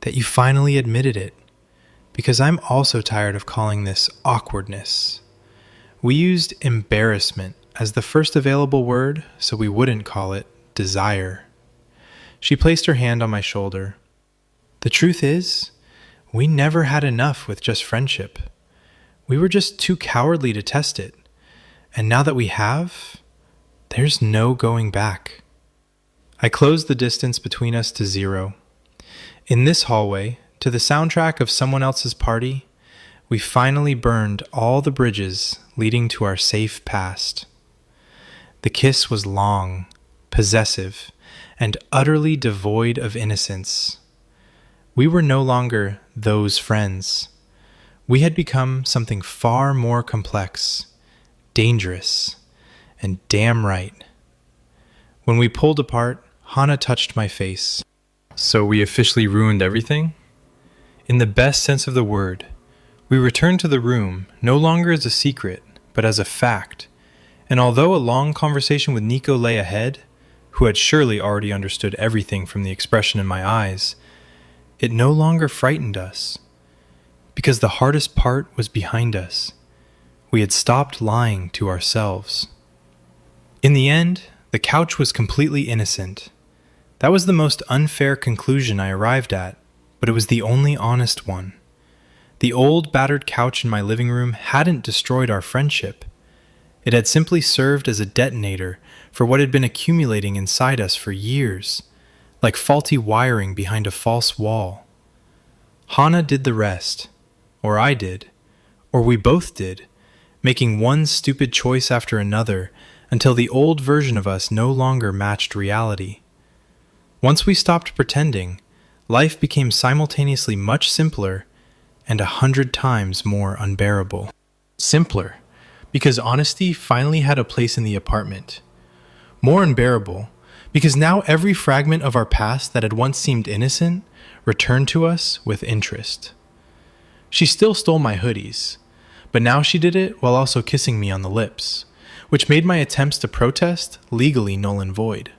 That you finally admitted it. Because I'm also tired of calling this awkwardness. We used embarrassment as the first available word, so we wouldn't call it desire. She placed her hand on my shoulder. The truth is, we never had enough with just friendship. We were just too cowardly to test it. And now that we have, there's no going back. I closed the distance between us to 0. In this hallway, to the soundtrack of someone else's party, we finally burned all the bridges leading to our safe past. The kiss was long, possessive, and utterly devoid of innocence. We were no longer those friends. We had become something far more complex, dangerous, and damn right. When we pulled apart, Hana touched my face. So we officially ruined everything? In the best sense of the word, we returned to the room no longer as a secret, but as a fact. And although a long conversation with Nico lay ahead, who had surely already understood everything from the expression in my eyes, it no longer frightened us. Because the hardest part was behind us. We had stopped lying to ourselves. In the end, the couch was completely innocent. That was the most unfair conclusion I arrived at, but it was the only honest one. The old, battered couch in my living room hadn't destroyed our friendship. It had simply served as a detonator for what had been accumulating inside us for years, like faulty wiring behind a false wall. Hana did the rest, or I did, or we both did, making one stupid choice after another until the old version of us no longer matched reality. Once we stopped pretending, life became simultaneously much simpler and 100 times more unbearable. Simpler, because honesty finally had a place in the apartment. More unbearable, because now every fragment of our past that had once seemed innocent returned to us with interest. She still stole my hoodies, but now she did it while also kissing me on the lips, which made my attempts to protest legally null and void.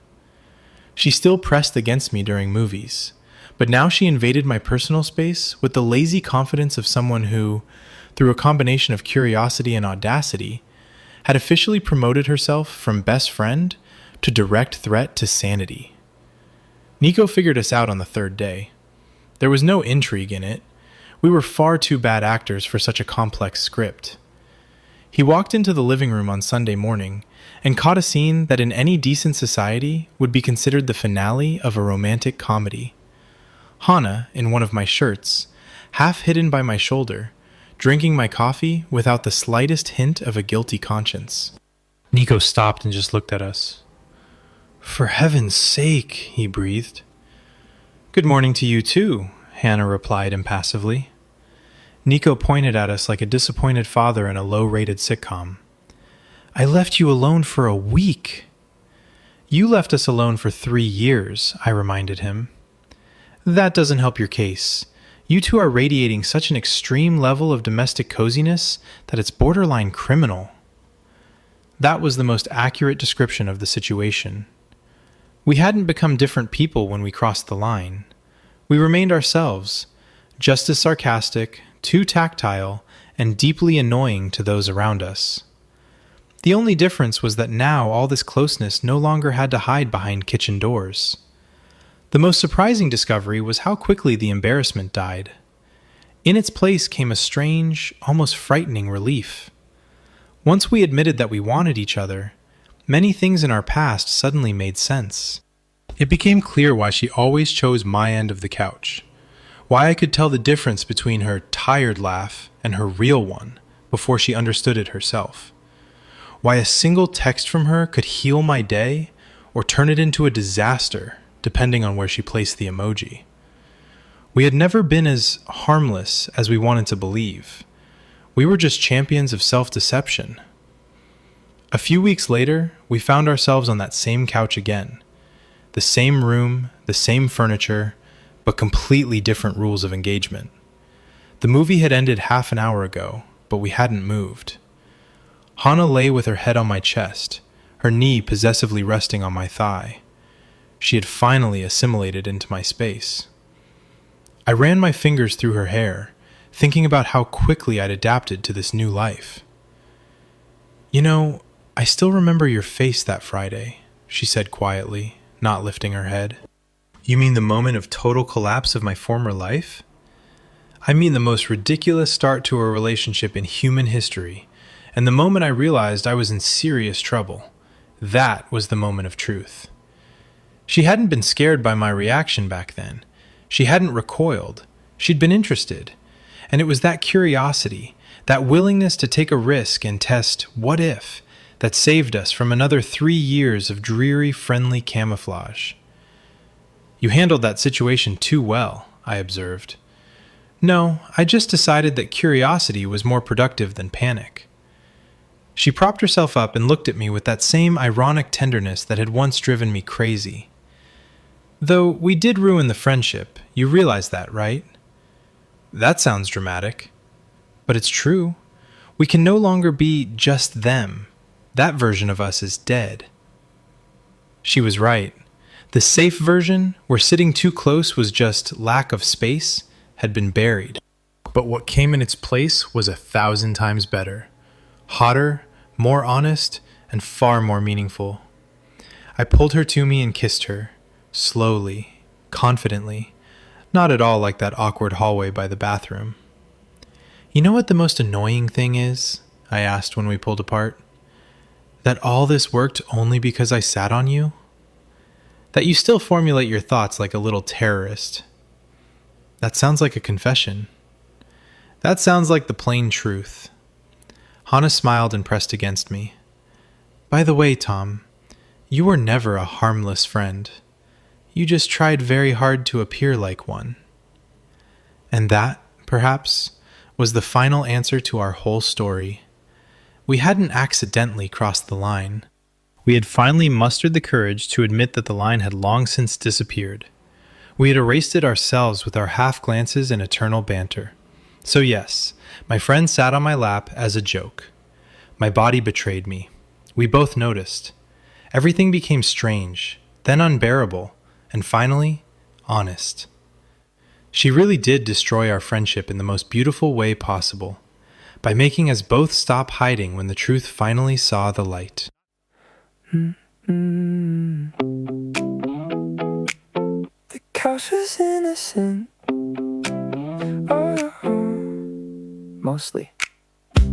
She still pressed against me during movies, but now she invaded my personal space with the lazy confidence of someone who, through a combination of curiosity and audacity, had officially promoted herself from best friend to direct threat to sanity. Nico figured us out on the third day. There was no intrigue in it. We were far too bad actors for such a complex script. He walked into the living room on Sunday morning and caught a scene that in any decent society would be considered the finale of a romantic comedy. Hannah, in one of my shirts, half hidden by my shoulder, drinking my coffee without the slightest hint of a guilty conscience. Nico stopped and just looked at us. "For heaven's sake," he breathed. "Good morning to you too," Hannah replied impassively. Nico pointed at us like a disappointed father in a low-rated sitcom. "I left you alone for a week." "You left us alone for 3 years," I reminded him. "That doesn't help your case. You two are radiating such an extreme level of domestic coziness that it's borderline criminal." That was the most accurate description of the situation. We hadn't become different people when we crossed the line. We remained ourselves, just as sarcastic, too tactile, and deeply annoying to those around us. The only difference was that now all this closeness no longer had to hide behind kitchen doors. The most surprising discovery was how quickly the embarrassment died. In its place came a strange, almost frightening relief. Once we admitted that we wanted each other, many things in our past suddenly made sense. It became clear why she always chose my end of the couch, why I could tell the difference between her tired laugh and her real one before she understood it herself, why a single text from her could heal my day or turn it into a disaster depending on where she placed the emoji. We had never been as harmless as we wanted to believe. We were just champions of self-deception. A few weeks later, we found ourselves on that same couch again. The same room, the same furniture, but completely different rules of engagement. The movie had ended half an hour ago, but we hadn't moved. Hannah lay with her head on my chest, her knee possessively resting on my thigh. She had finally assimilated into my space. I ran my fingers through her hair, thinking about how quickly I'd adapted to this new life. "You know, I still remember your face that Friday," she said quietly, not lifting her head. "You mean the moment of total collapse of my former life?" "I mean the most ridiculous start to a relationship in human history, and the moment I realized I was in serious trouble. That was the moment of truth." She hadn't been scared by my reaction back then. She hadn't recoiled. She'd been interested. And it was that curiosity, that willingness to take a risk and test what if, that saved us from another 3 years of dreary, friendly camouflage. "You handled that situation too well," I observed. "No, I just decided that curiosity was more productive than panic." She propped herself up and looked at me with that same ironic tenderness that had once driven me crazy. "Though we did ruin the friendship, you realize that, right?" "That sounds dramatic." "But it's true. We can no longer be just them. That version of us is dead." She was right. The safe version, where sitting too close was just lack of space, had been buried. But what came in its place was 1,000 times better. Hotter, more honest, and far more meaningful. I pulled her to me and kissed her, slowly, confidently, not at all like that awkward hallway by the bathroom. "You know what the most annoying thing is?" I asked when we pulled apart. "That all this worked only because I sat on you? That you still formulate your thoughts like a little terrorist. That sounds like a confession." "That sounds like the plain truth." Hannah smiled and pressed against me. "By the way, Tom, you were never a harmless friend. You just tried very hard to appear like one." And that, perhaps, was the final answer to our whole story. We hadn't accidentally crossed the line. We had finally mustered the courage to admit that the line had long since disappeared. We had erased it ourselves with our half-glances and eternal banter. So yes, my friend sat on my lap as a joke. My body betrayed me. We both noticed. Everything became strange, then unbearable, and finally, honest. She really did destroy our friendship in the most beautiful way possible. by making us both stop hiding when the truth finally saw the light. The couch was innocent. Oh, mostly.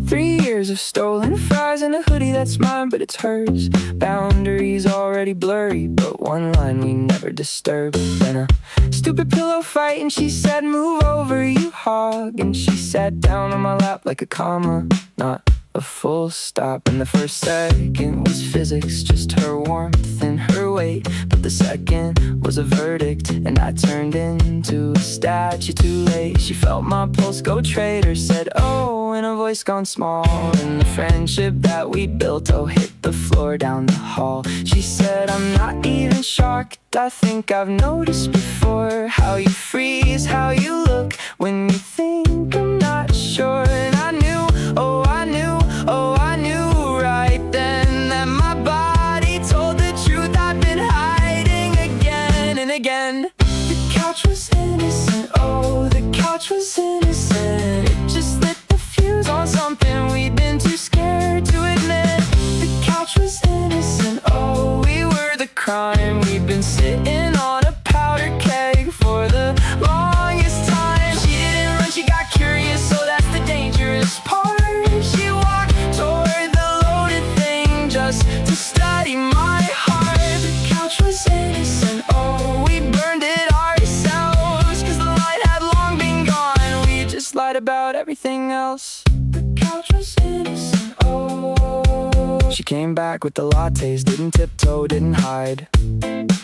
3 years of stolen fries and a hoodie that's mine, but it's hers. Boundaries already blurry, but one line we never disturbed. Then a stupid pillow fight and she said, move over, you hog. And she sat down on my lap like a comma, not a full stop. And the first second was physics, just her warmth and her weight. But the second was a verdict, and I turned into a statue too late. She felt my pulse go traitor, said oh in a voice gone small. And the friendship that we built, oh, hit the floor down the hall. She said I'm not even shocked, I think I've noticed before how you freeze, how you look when you think I'm not sure. And I knew, oh I knew, oh I knew right then that my body told the truth I'd been hiding again and again. The couch was innocent, oh the couch was innocent. It just lit the fuse on something we'd been too scared to admit. The couch was innocent, oh we were the crime. We'd been sitting on a powder keg for the longest time. She didn't run, she got curious, so that's the dangerous part. She walked toward the loaded thing just to study my heart. The couch was innocent, oh we burned it ourselves, cause the light had long been gone. We just lied about everything else. The couch was innocent, oh. She came back with the lattes, didn't tiptoe, didn't hide.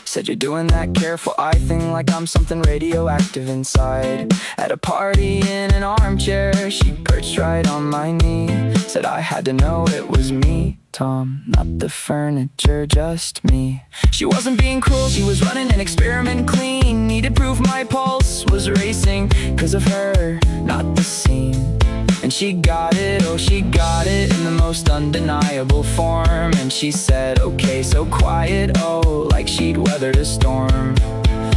Said you're doing that careful eye thing like I'm something radioactive inside. At a party in an armchair, she perched right on my knee. Said I had to know it was me, Tom, not the furniture, just me. She wasn't being cruel, she was running an experiment clean. Needed proof my pulse was racing, cause of her, not the scene. And she got it, oh she got it in the most undeniable form. And she said, okay, so quiet, oh, like she'd weathered a storm.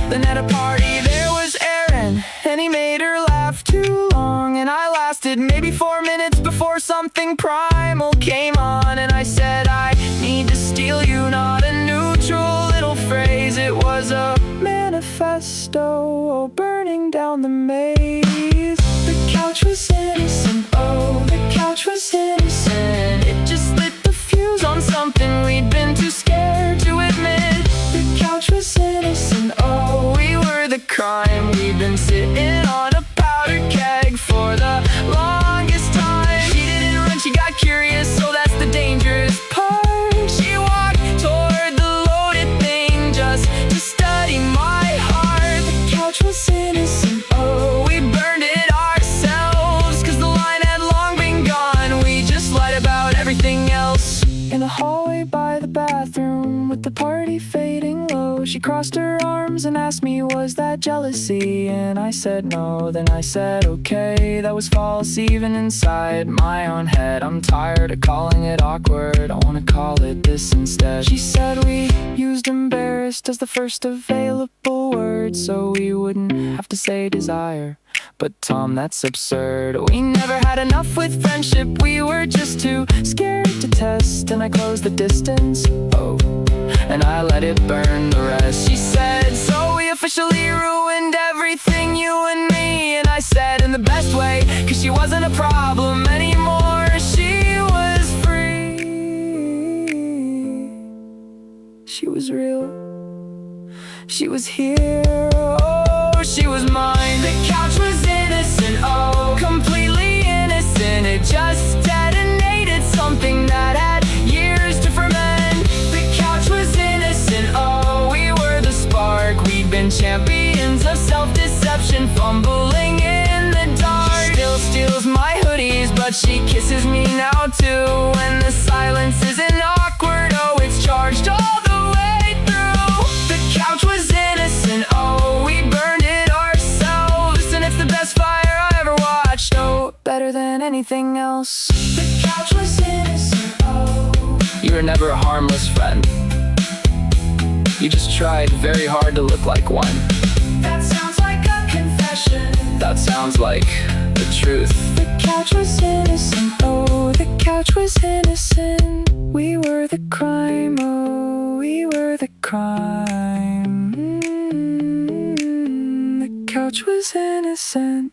Then at a party there was Aaron, and he made her laugh too long. And I lasted maybe 4 minutes before something primal came on. And I said, I need to steal you, not a neutral little phrase. It was a manifesto, burning down the maze. The couch was innocent, oh, the couch was innocent. It just lit the fuse on something we'd been too scared to admit. The couch was innocent, oh, we were the crime. We'd been sitting on a powder keg for the longest time. She didn't run, she got curious, so that's the dangerous part. She walked toward the loaded thing just to study my heart. The couch was innocent, oh, we burned it ourselves, cause the line had long been gone. We just lied about everything else. In the hallway by the bathroom, with the party fading low, she crossed her arms and asked me, was that jealousy? And I said no. Then I said okay, that was false even inside my own head. I'm tired of calling it awkward, I wanna call it this instead. She said we used embarrassed as the first available word, so we wouldn't have to say desire. But Tom, that's absurd. We never had enough with friendship, we were just too scared to test. And I closed the distance, oh, and I let it burn the rest. She said, so we officially ruined everything, you and me. And I said, in the best way, cause she wasn't a problem anymore. She was free, she was real, she was here, oh, she was mine. The couch was innocent, oh, completely innocent. It just detonated something that had years to ferment. The couch was innocent, oh, we were the spark. We'd been champions of self-deception, fumbling in the dark. Still steals my hoodies, but she kisses me now too. And the silence isn't awkward, oh, it's charged all the way through. The couch was innocent, oh, we burned it ourselves. And it's the best fire I ever watched, oh, better than anything else. The couch was innocent, oh. You were never a harmless friend, you just tried very hard to look like one. That sounds like a confession. That sounds like the truth. The couch couch was innocent, oh, the couch was innocent. We were the crime, oh, we were the crime. The couch was innocent.